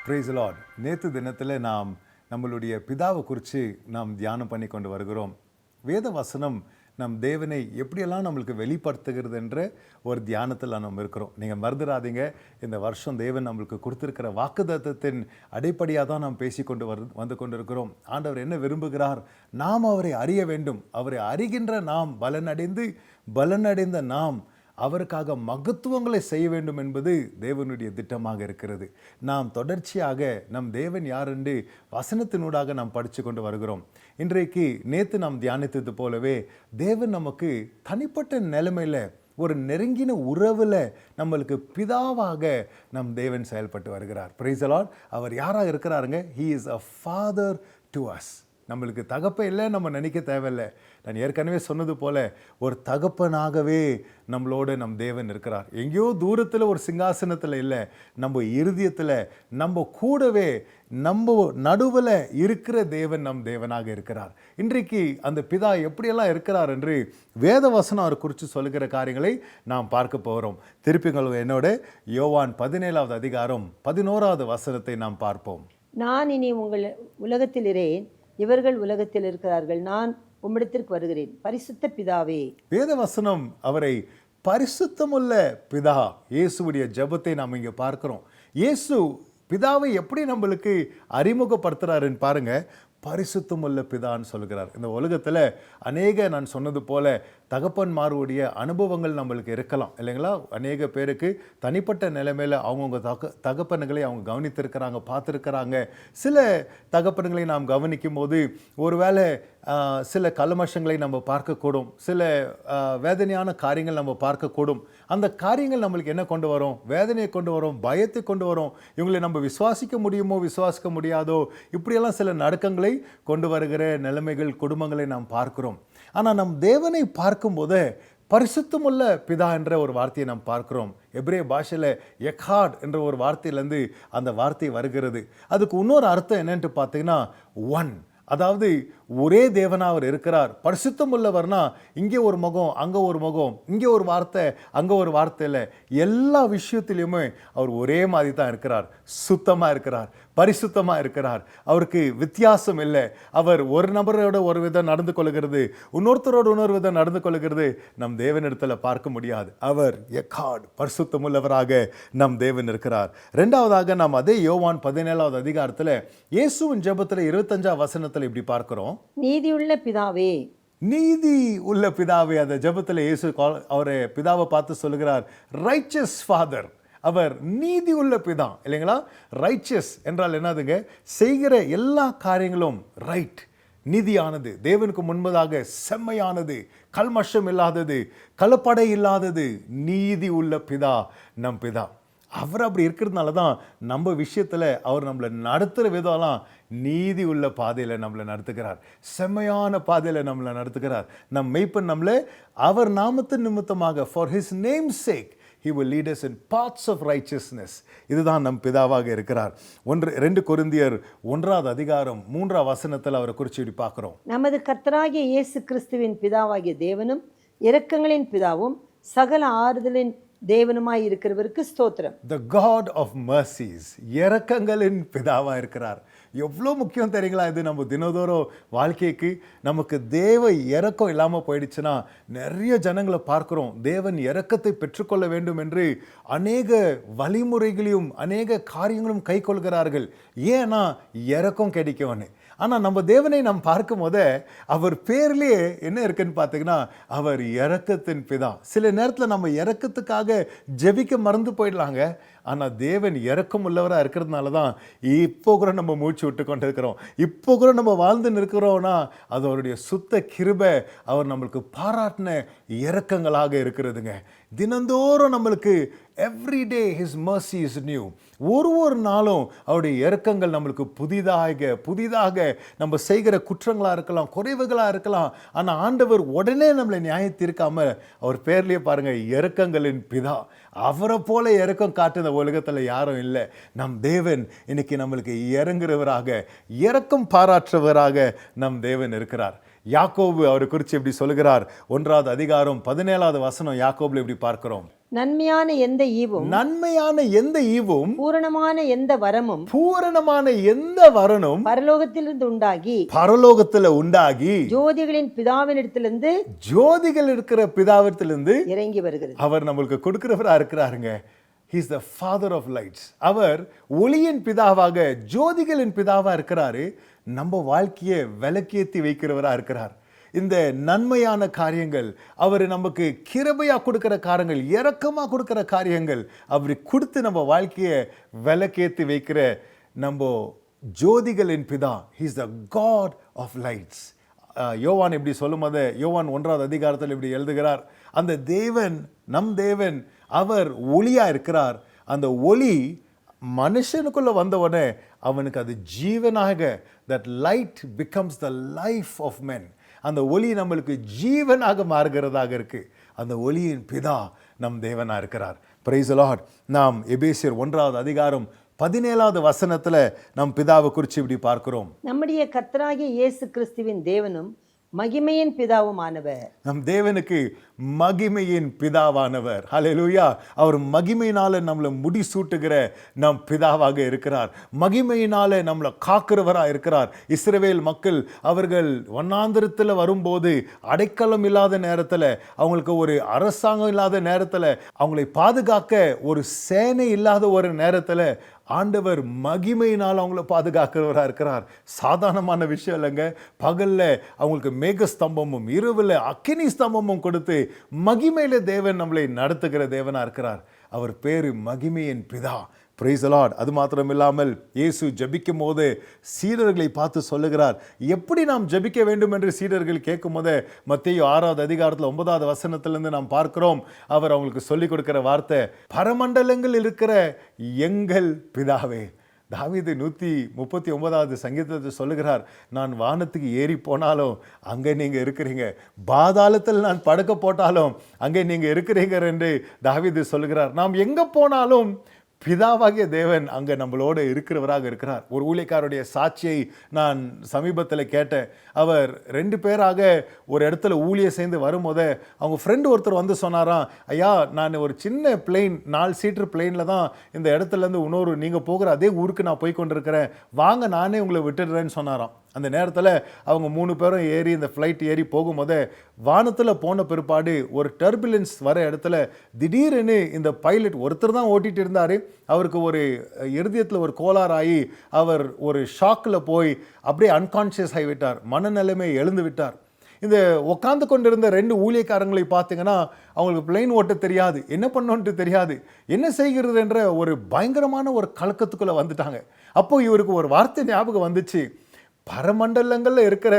Price Lord. நேற்று தினத்தில் நாம் நம்மளுடைய பிதாவை குறித்து நாம் தியானம் பண்ணி கொண்டு வருகிறோம். வேத வசனம் நம் தேவனை எப்படியெல்லாம் நம்மளுக்கு வெளிப்படுத்துகிறது என்ற ஒரு தியானத்தில் நம்ம இருக்கிறோம். நீங்கள் மறந்துடாதீங்க, இந்த வருஷம் தேவன் நம்மளுக்கு கொடுத்துருக்கிற வாக்குத்தத்தத்தின் அடிப்படையாக தான் நாம் பேசிக்கொண்டு வந்து கொண்டிருக்கிறோம். ஆண்டவர் என்ன விரும்புகிறார்? நாம் அவரை அறிய வேண்டும். அவரை அறிகின்ற நாம் பலனடைந்த நாம் அவருக்காக மகத்துவங்களை செய்ய வேண்டும் என்பது தேவனுடைய திட்டமாக இருக்கிறது. நாம் தொடர்ச்சியாக நம் தேவன் யார் என்று வசனத்தினூடாக நாம் படித்து கொண்டு வருகிறோம். இன்றைக்கு நேற்று நாம் தியானித்தது போலவே தேவன் நமக்கு தனிப்பட்ட நிலைமையில் ஒரு நெருங்கின உறவில் நம்மளுக்கு பிதாவாக நம் தேவன் செயல்பட்டு வருகிறார். Price the Lord. அவர் யாராக இருக்கிறாருங்க? He is a father to us. நம்மளுக்கு தகப்ப இல்லை நம்ம நினைக்க தேவையில்லை. நான் ஏற்கனவே சொன்னது போல ஒரு தகப்பனாகவே நம்மளோட நம் தேவன் இருக்கிறார். எங்கேயோ தூரத்தில் ஒரு சிங்காசனத்தில் இல்லை, நம்ம இருதயத்தில் நம்ம கூடவே நம்ம நடுவில் இருக்கிற தேவன் நம் தேவனாக இருக்கிறார். இன்றைக்கு அந்த பிதா எப்படியெல்லாம் இருக்கிறார் என்று வேத வசனம் அவர் குறித்து சொல்லுகிற காரியங்களை நாம் பார்க்க போகிறோம். திருப்பிங்கள் என்னோட யோவான் 17வது அதிகாரம் 11வது வசனத்தை நாம் பார்ப்போம். நான் இனி உங்கள் உலகத்தில் இரேன், இவர்கள் உலகத்தில் இருக்கிறார்கள், நான் உம்மிடத்திற்கு வருகிறேன். பரிசுத்த பிதாவே. வேத வசனம் அவரை பரிசுத்தமுள்ள பிதா, இயேசுடைய ஜெபத்தை நாம் இங்கே பார்க்கிறோம். இயேசு பிதாவை எப்படி நம்மளுக்கு அறிமுகப்படுத்துறாருன்னு பாருங்க. பரிசுத்தமுள்ள பிதான்னு சொல்கிறார். இந்த உலகத்தில் அநேக, நான் சொன்னது போல தகப்பன்மாருடைய அனுபவங்கள் நம்மளுக்கு இருக்கலாம் இல்லைங்களா? அநேக பேருக்கு தனிப்பட்ட நிலைமையில் அவங்கவுங்க தகப்பன்களை அவங்க கவனித்திருக்கிறாங்க, பார்த்துருக்கிறாங்க. சில தகப்பன்களை நாம் கவனிக்கும் போது ஒருவேளை சில கல்மஷங்களை நம்ம பார்க்கக்கூடும், சில வேதனையான காரியங்கள் நம்ம பார்க்கக்கூடும். அந்த காரியங்கள் நம்மளுக்கு என்ன கொண்டு வரும்? வேதனையை கொண்டு வரும், பயத்தை கொண்டு வரும். இவங்களை நம்ம விசுவாசிக்க முடியுமோ விசுவாசிக்க முடியாதோ, இப்படியெல்லாம் சில நடுக்கங்களை கொண்டு வருகிற நிலைமைகள், குடும்பங்களை நாம் பார்க்கிறோம். ஆனால் நம் தேவனை பார்க்கும்போது பரிசுத்தமுள்ள பிதா என்ற ஒரு வார்த்தையை நாம் பார்க்கிறோம். எபிரேய பாஷையில் எக்காட் என்ற ஒரு வார்த்தையிலேருந்து அந்த வார்த்தை வருகிறது. அதுக்கு இன்னொரு அர்த்தம் என்னன்ட்டு பார்த்தீங்கன்னா ஒன், அதாவது ஒரே தேவனா அவர் இருக்கிறார். பரிசுத்தம் உள்ளவர்னா இங்கே ஒரு முகம், அங்கே ஒரு முகம், இங்கே ஒரு வார்த்தை, அங்கே ஒரு வார்த்தை இல்லை. எல்லா விஷயத்திலையுமே அவர் ஒரே மாதிரி தான் இருக்கிறார். சுத்தமாக இருக்கிறார், பரிசுத்தமாக இருக்கிறார். அவருக்கு வித்தியாசம் இல்லை. அவர் ஒரு நபரோட ஒரு விதம் நடந்து கொள்கிறது, இன்னொருத்தரோட இன்னொரு விதம் நடந்து கொள்கிறது நம் தேவனிடத்தில் பார்க்க முடியாது. அவர் எக்காட், பரிசுத்தம் உள்ளவராக நம் தேவன் இருக்கிறார். ரெண்டாவதாக நாம் அதே யோவான் 17வது அதிகாரத்தில் இயேசுவின் ஜெபத்தில் 25வது வசனத்தில் இப்படி பார்க்கிறோம். நீதியுள்ள பிதாவே. நீதி உள்ள பிதாவே. அந்த ஜெபத்தில் இயேசு அவரை பிதாவை பார்த்து சொல்லுகிறார், ரைச்சஸ் ஃபாதர். அவர் நீதி உள்ள பிதா இல்லைங்களா? ரைச்சஸ் என்றால் என்னதுங்க? செய்கிற எல்லா காரியங்களும் ரைட், நீதியானது, தேவனுக்கு முன்பதாக செம்மையானது, கல்மஷம் இல்லாதது, கலப்படை இல்லாதது. நீதி உள்ள பிதா நம் பிதா. அவர் அப்படி இருக்கிறதுனால தான் நம்ம விஷயத்தில் அவர் நம்மளை நடத்துகிற விதம்லாம் நீதி உள்ள பாதையில் நம்மளை நடத்துகிறார், செம்மையான பாதையில் நம்மளை நடத்துகிறார். நம் மெய்ப்பன் நம்மளை அவர் நாமத்தின் நிமித்தமாக, for his name sake, he will lead us in paths of righteousness. இதுதான் நம் பிதாவாக இருக்கிறார். 2 கொரிந்தியர் 1வது அதிகாரம் 3வது வசனத்தில் அவரை குறித்து இப்படி பார்க்கிறோம். நமது கர்த்தராகிய இயேசு கிறிஸ்துவின் பிதாவாகிய தேவனும் இரக்கங்களின் பிதாவும் சகல ஆறுதலின் தேவனுமாய் இருக்கிறவருக்கு ஸ்தோத்திரம். The God of mercies, இரக்கங்களின் பிதாவா இருக்கிறார். எவ்வளோ முக்கியம் தெரியுங்களா இது நம்ம தினதோறும் வாழ்க்கைக்கு? நமக்கு தேவ இரக்கம் இல்லாமல் போயிடுச்சுன்னா நிறைய ஜனங்களை பார்க்குறோம், தேவன் இரக்கத்தை பெற்றுக்கொள்ள வேண்டும் என்று அநேக வழிமுறைகளையும் அநேக காரியங்களும் கை கொள்கிறார்கள். ஏன்னா இரக்கம் கிடைக்கும்னு. ஆனால் நம்ம தேவனை நாம் பார்க்கும் போதே அவர் பேர்லேயே என்ன இருக்குன்னு பார்த்தீங்கன்னா அவர் இரக்கத்தின் பிதா. சில நேரத்தில் நம்ம இரக்கத்துக்காக ஜெபிக்க மறந்து போயிடலாங்க. ஆனால் தேவன் இரக்கம் உள்ளவராக இருக்கிறதுனால தான் இப்போ கூட நம்ம மூச்சு விட்டு கொண்டு இருக்கிறோம், இப்போ கூட நம்ம வாழ்ந்து நிற்கிறோம்னா அது அவருடைய சுத்த கிருபை, அவர் நம்மளுக்கு பாராட்டின இரக்கங்களாக இருக்கிறதுங்க. தினந்தோறும் நம்மளுக்கு everyday his mercy is new. ஒரு நாளும் அவருடைய இரக்கங்கள் நம்மளுக்கு புதிதாக நம்ம செய்கிற குற்றங்களாக இருக்கலாம், குறைவுகளாக இருக்கலாம். ஆனால் ஆண்டவர் உடனே நம்மளை நியாயம் தீர்க்காமல் அவர் பேர்லேயே பாருங்கள், இரக்கங்களின் பிதா. அவரை போல இரக்கம் காட்டுன உலகத்தில் யாரும் இல்லை. நம் தேவன் இன்னைக்கு நம்மளுக்கு இறங்குறவராக, இரக்கம் பாராட்டுறவராக நம் தேவன் இருக்கிறார். யாக்கோபு அவரை குறித்து இப்படி சொல்லுகிறார். 1வது அதிகாரம் 17வது வசனம் யாக்கோபுல இப்படி பார்க்கிறோம். நன்மையான எந்த ஈவும் நன்மையான எந்த ஈவும் பூரணமான எந்த வரமும் பூரணமான எந்த வரனும் பரலோகத்திலிருந்து உண்டாகி பரலோகத்துல உண்டாகி ஜோதிகளின் பிதாவினிடத்திலிருந்து ஜோதிகள் இருக்கிற பிதாவிடத்திலிருந்து இறங்கி வருகிறது. அவர் நம்மளுக்கு கொடுக்கிறவரா இருக்கிறாருங்க. He is the father of lights. அவர் ஒளியின் பிதாவாக ஜோதிகளின் பிதாவா இருக்கிறாரு. நம்ம வாழ்க்கையை விளக்கேத்தி வைக்கிறவரா இருக்கிறார். இந்த நன்மையான காரியங்கள் அவர் நமக்கு கிருபையா கொடுக்கிற காரியங்கள், இரக்கமா கொடுக்கிற காரியங்கள் அவர் கொடுத்து நம்ம வாழ்க்கையை விளக்கேத்தி வைக்கிற நம்ம ஜோதிகளின் பிதா. He is the God of lights. யோவான் இப்படி சொல்லும் போது யோவான் 1வது அதிகாரத்தில் இப்படி எழுதுகிறார், அந்த தேவன் நம் தேவன் அவர் ஒளியா இருக்கிறார். அந்த ஒளி மனுஷனுக்குள்ள வந்தவனே அவனுக்கு அது ஜீவனாக, that light becomes the life of men. அந்த ஒளி நம்மளுக்கு ஜீவனாக மாறுகிறதாக இருக்கு. அந்த ஒளியின் பிதா நம் தேவனா இருக்கிறார். Praise the Lord. நாம் எபேசியர் 1வது அதிகாரம் 17வது வசனத்துல நம் பிதாவை குறித்து இப்படி பார்க்கிறோம். நம்முடைய கர்த்தராகிய இயேசு கிறிஸ்துவின் தேவனும் மகிமையின் பிதாவுமானவர். நம் தேவனுக்கு மகிமையின் பிதாவானவர். ஹல்லேலூயா. அவர் மகிமையினால நம்மளை முடிசூட்டுகிற நம் பிதாவாக இருக்கிறார். மகிமையினால நம்மளை காக்கிறவராக இருக்கிறார். இஸ்ரவேல் மக்கள் அவர்கள் வண்ணாந்திரத்தில் வரும்போது அடைக்கலம் இல்லாத நேரத்தில், அவங்களுக்கு ஒரு அரசாங்கம் இல்லாத நேரத்தில், அவங்களை பாதுகாக்க ஒரு சேனை இல்லாத ஒரு நேரத்தில் ஆண்டவர் மகிமையினால் அவங்கள பாதுகாக்கிறவராக இருக்கிறார். சாதாரணமான விஷயம் இல்லைங்க. பகலில் அவங்களுக்கு மேகஸ்தம்பமும் இரவில் அக்கினி ஸ்தம்பமும் கொடுத்து மகிமையில தேவன் நம்மளை நடத்துகிற தேவனா இருக்கிறார். அவர் பேரு மகிமையின் பிதா. Praise the Lord. அது மாத்திரம் இல்லாமல் இயேசு ஜெபிக்கும் போது சீடர்களை பார்த்து சொல்லுகிறார். எப்படி நாம் ஜெபிக்க வேண்டும் என்று சீடர்கள் கேட்கும் போது மத்தேயு 6வது அதிகாரத்தில் 9வது வசனத்திலிருந்து நாம் பார்க்கிறோம். அவர் அவங்களுக்கு சொல்லிக் கொடுக்கிற வார்த்தை, பரமண்டலங்கள் இருக்கிற எங்கள் பிதாவே. தாவீது 139வது சங்கீதத்தை சொல்லுகிறார், நான் வானத்துக்கு ஏறி போனாலும் அங்கே நீங்கள் இருக்கிறீங்க, பாதாளத்தில் நான் படுக்க போட்டாலும் அங்கே நீங்கள் இருக்கிறீங்க என்று தாவீது சொல்லுகிறார். நாம் எங்கே போனாலும் பிதாவாகிய தேவன் அங்கே நம்மளோட இருக்கிறவராக இருக்கிறார். ஒரு ஊழியக்காரருடைய சாட்சியை நான் சமீபத்தில் கேட்டேன். அவர் 2 பேராக ஒரு இடத்துல ஊழியர் சேர்ந்து வரும்போதே அவங்க ஃப்ரெண்டு ஒருத்தர் வந்து சொன்னாராம், ஐயா நான் ஒரு சின்ன பிளெயின் 4 சீட்டர் பிளெயினில் தான் இந்த இடத்துலேருந்து இன்னொரு நீங்கள் போகிற அதே ஊருக்கு நான் போய் கொண்டிருக்கிறேன், வாங்க நானே உங்களை விட்டுடுறேன்னு சொன்னாராம். அந்த நேரத்தில் அவங்க 3 பேரும் ஏறி இந்த ஃப்ளைட் ஏறி போகும்போது வானத்தில் போன பிற்பாடு ஒரு டர்புலன்ஸ் வர இடத்துல திடீரென்னு இந்த பைலட் ஒருத்தர் தான் ஓட்டிகிட்டு இருந்தார். அவருக்கு ஒரு இருதயத்தில் ஒரு கோளாறாகி அவர் ஒரு ஷாக்கில் போய் அப்படியே அன்கான்ஷியஸ் ஆகிவிட்டார். மனநிலைமை எழுந்து விட்டார். இந்த உட்காந்து கொண்டிருந்த 2 ஊழியக்காரங்களை பார்த்தீங்கன்னா அவங்களுக்கு பிளெயின் ஓட்ட தெரியாது, என்ன பண்ணோன்ட்டு தெரியாது, என்ன செய்கிறது என்ற ஒரு பயங்கரமான ஒரு கலக்கத்துக்குள்ளே வந்துட்டாங்க. அப்போ இவருக்கு ஒரு வார்த்தை ஞாபகம் வந்துச்சு, பரமண்டலங்களில் இருக்கிற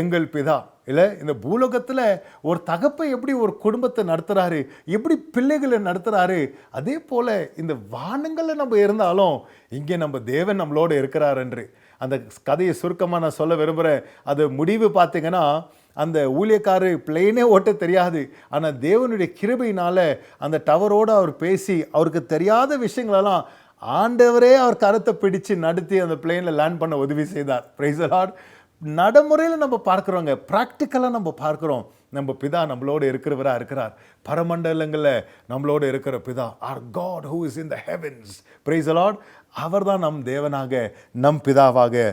எங்கள் பிதா. இல்லை, இந்த பூலோகத்தில் ஒரு தகப்பை எப்படி ஒரு குடும்பத்தை நடத்துகிறாரு, எப்படி பிள்ளைகளை நடத்துகிறாரு, அதே போல் இந்த வானங்களில் நம்ம இருந்தாலும் இங்கே நம்ம தேவன் நம்மளோடு இருக்கிறார் என்று. அந்த கதையை சுருக்கமாக நான் சொல்ல விரும்புகிறேன். அது முடிவு பார்த்தீங்கன்னா அந்த ஊழியக்காரு பிளெயினே ஓட்ட தெரியாது, ஆனால் தேவனுடைய கிருபையினால் அந்த டவரோடு அவர் பேசி அவருக்கு தெரியாத விஷயங்களெல்லாம் ஆண்டவரே அவர் கரத்தை பிடிச்சு நடத்தி அந்த பிளேனில் லேண்ட் பண்ண உதவி செய்தார். Price the Lord. நடைமுறையில் நம்ம பார்க்குறோங்க, ப்ராக்டிக்கலாக நம்ம பார்க்குறோம், நம்ம பிதா நம்மளோடு இருக்கிறவராக இருக்கிறார். பரமண்டலங்களில் நம்மளோடு இருக்கிற பிதா, our God who is in the heavens. Praise the Lord. அவர் தான் நம் தேவனாக, நம் பிதாவாக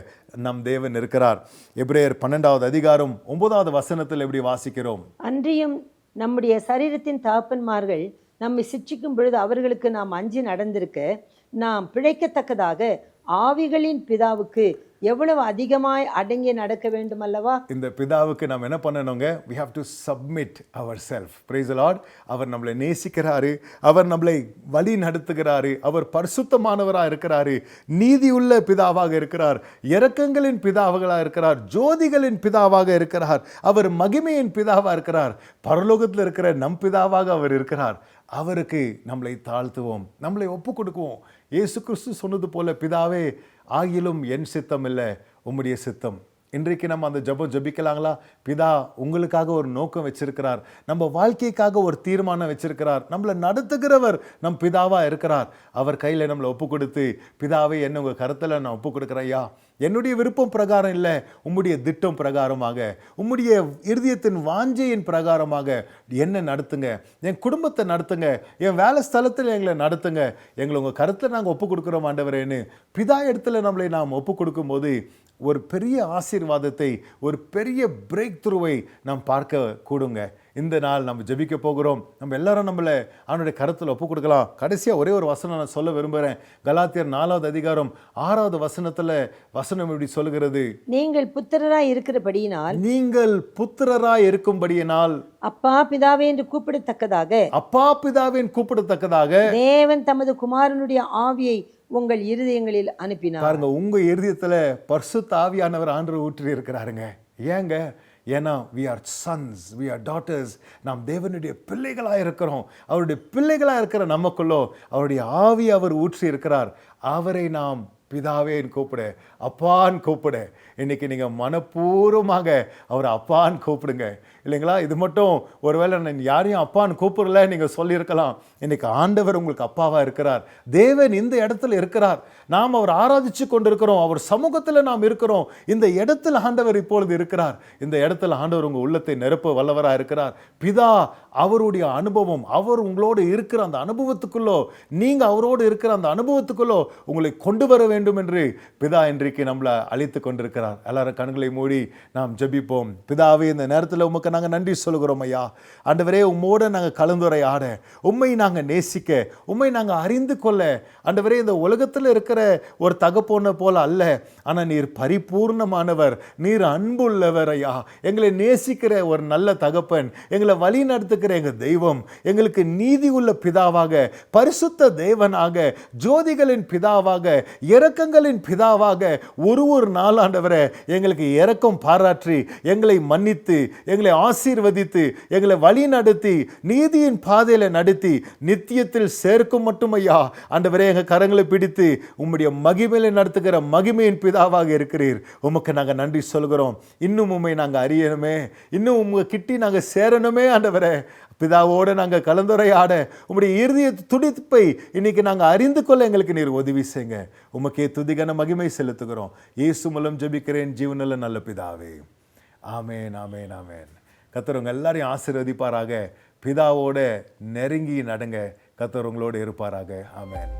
நம் தேவன் இருக்கிறார். எபிரேயர் 12வது அதிகாரம் 9வது வசனத்தில் எப்படி வாசிக்கிறோம், அன்றியும் நம்முடைய சரீரத்தின் தகப்பன்மார்கள் நம்மை சிட்சிக்கும் பொழுது அவர்களுக்கு நாம் அஞ்சி நடந்திருக்க நாம் பிழைக்கத்தக்கதாக ஆவிகளின் பிதாவுக்கு எவ்வளவு அதிகமாய் அடங்கி நடக்க வேண்டும் அல்லவா. இந்த பிதாவுக்கு நாம் என்ன பண்ணணுங்க, we have to submit ourselves. Praise the Lord. அவர் நம்மளை நேசிக்கிறாரு, அவர் நம்மளை வழி நடத்துகிறாரு, அவர் பரிசுத்தமானவராக இருக்கிறாரு, நீதியுள்ள பிதாவாக இருக்கிறார், இரக்கங்களின் பிதாவாக இருக்கிறார், ஜோதிகளின் பிதாவாக இருக்கிறார், அவர் மகிமையின் பிதாவாக இருக்கிறார், பரலோகத்தில் இருக்கிற நம் பிதாவாக அவர் இருக்கிறார். அவருக்கு நம்மளை தாழ்த்துவோம், நம்மளை ஒப்பு கொடுக்குவோம். இயேசு கிறிஸ்து சொன்னது போல, பிதாவே ஆகிலும் என் சித்தம் இல்லை உம்முடைய சித்தம். இன்றைக்கு நம்ம அந்த ஜெபம் ஜெபிக்கலாங்களா? பிதா உங்களுக்காக ஒரு நோக்கம் வச்சிருக்கிறார், நம்ம வாழ்க்கைக்காக ஒரு தீர்மானம் வச்சிருக்கிறார், நம்மளை நடத்துகிறவர் நம் பிதாவா இருக்கிறார். அவர் கையில் நம்மளை ஒப்பு கொடுத்து, பிதாவை என்ன உங்கள் கருத்தில் நான் ஒப்பு கொடுக்குறேன் ஐயா, என்னுடைய விருப்பம் பிரகாரம் இல்லை, உம்முடைய திட்டம் பிரகாரமாக, உம்முடைய இருதயத்தின் வாஞ்சையின் பிரகாரமாக என்ன நடத்துங்க, என் குடும்பத்தை நடத்துங்க, என் வேலை ஸ்தலத்தில் எங்களை நடத்துங்க, எங்களை உங்கள் கருத்தில் நாங்கள் ஒப்பு கொடுக்குறோம் ஆண்டவரேன்னு பிதா இடத்துல நம்மளை நாம் ஒப்பு கொடுக்கும்போது ஒரு பெரிய ஆசீர்வாதத்தை, ஒரு பெரிய பிரேக் த்ரூவை நாம் பார்க்க கூடுங்க. இந்த நாள் நம்ம ஜெபிக்க போகிறோம். நம்ம எல்லாரும் நம்மளை அவனுடைய கருத்தில் ஒப்பு கொடுக்கலாம். கடைசியாக ஒரே ஒரு வசனம் நான் சொல்ல விரும்புகிறேன். கலாத்தியர் 4வது அதிகாரம் 6வது வசனத்தில் வசனம் இப்படி சொல்லுகிறது, நீங்கள் புத்திரராய் இருக்கிறபடியினால், நீங்கள் புத்திரராய் இருக்கும்படியினால், அப்பா பிதாவே என்று கூப்பிடத்தக்கதாக, அப்பா பிதாவின் கூப்பிடத்தக்கதாக தேவன் தமது குமாரனுடைய ஆவியை உங்கள் இருதயங்களில் அனுப்பினார். பாருங்க, உங்க இருதயத்துல பரிசுத்த ஆவியானவர் ஆண்டவர் ஊற்றி இருக்கிறாருங்க. ஏங்க? ஏன்னா we are sons, we are daughters. நாம் தேவனுடைய பிள்ளைகளாக இருக்கிறோம். அவருடைய பிள்ளைகளாக இருக்கிற நமக்குள்ளோ அவருடைய ஆவி அவர் ஊற்றி இருக்கிறார். அவரை நாம் பிதாவேன்னு கூப்பிடு, அப்பான்னு கூப்பிடு. இன்னைக்கு நீங்கள் மனப்பூர்வமாக அவர் அப்பான்னு கூப்பிடுங்க, இல்லைங்களா? இது மட்டும் ஒருவேளை நான் யாரையும் அப்பான்னு கூப்பிடல நீங்கள் சொல்லியிருக்கலாம். இன்னைக்கு ஆண்டவர் உங்களுக்கு அப்பாவாக இருக்கிறார். தேவன் இந்த இடத்துல இருக்கிறார். நாம் அவர் ஆராதிச்சு கொண்டிருக்கிறோம். அவர் சமூகத்தில் நாம் இருக்கிறோம். இந்த இடத்துல ஆண்டவர் இப்பொழுது இருக்கிறார். இந்த இடத்துல ஆண்டவர் உங்கள் உள்ளத்தை நிரப்ப வல்லவராக இருக்கிறார். பிதா அவருடைய அனுபவம், அவர் உங்களோடு இருக்கிற அந்த அனுபவத்துக்குள்ளோ, நீங்கள் அவரோடு இருக்கிற அந்த அனுபவத்துக்குள்ளோ உங்களை கொண்டு வர வேண்டும் என்று பிதா இன்றைக்கு நம்மளை அழைத்து கொண்டிருக்கிறார். எல்லாரும் கண்களை மூடி நாம் ஜெபிப்போம். பிதாவே, இந்த நேரத்தில் உமக்கு நாங்கள் நன்றி சொல்கிறோம் ஐயா. ஆண்டவரே, உம்மோடு நாங்கள் கலந்துரையாட, உம்மை நாங்கள் நேசிக்க, உம்மை நாங்கள் அறிந்து கொள்ள, ஆண்டவரே, இந்த உலகத்தில் இருக்கிற ஒரு தகப்போனை போல அல்ல, ஆனால் நீர் பரிபூர்ணமானவர், நீர் அன்புள்ளவர் ஐயா. எங்களை நேசிக்கிற ஒரு நல்ல தகப்பன், எங்களை வழி நடத்துக்கிற எங்கள் தெய்வம், எங்களுக்கு நீதி உள்ள பிதாவாக, பரிசுத்த தேவனாக, ஜோதிகளின் பிதாவாக, இரக்கங்களின் பிதாவாக ஒரு நாள் ஆண்டவரே எங்களுக்கு இரக்கம் பாராற்றி, எங்களை மன்னித்து, எங்களை ஆசீர்வதித்து, எங்களை வழி நடத்தி, நீதியின் பாதையில நடத்தி நித்தியத்தில் சேர்க்கும் மட்டும் ஐயா. ஆண்டவரே, எங்கள் கரங்களை பிடித்து உம்முடைய மகிமையில நடத்துகிற மகிமையின் பிதாவாக இருக்கிறீர். உமக்கு நாங்கள் நன்றி சொல்கிறோம். இன்னும் உண்மை நாங்கள் அறியணுமே, இன்னும் உங்க கிட்டி நாங்கள் சேரணுமே ஆண்டவரே. பிதாவோடு நாங்கள் கலந்துரையாட உம்முடைய இருதய துடிப்பை இன்னைக்கு நாங்கள் அறிந்து கொள்ள எங்களுக்கு நீர் உதவி செய்யுங்க. உமக்கே துதிகன மகிமை செலுத்துகிறோம். இயேசு மூலம் ஜெபிக்கிறேன் ஜீவனுள்ள நல்ல பிதாவே. ஆமேன், ஆமேன், ஆமேன். கர்த்தர் உங்க எல்லாரையும் ஆசீர்வதிப்பாராக. பிதாவோட நெருங்கி நடங்க. கர்த்தர் உங்களோடு இருப்பாராக. ஆமேன்.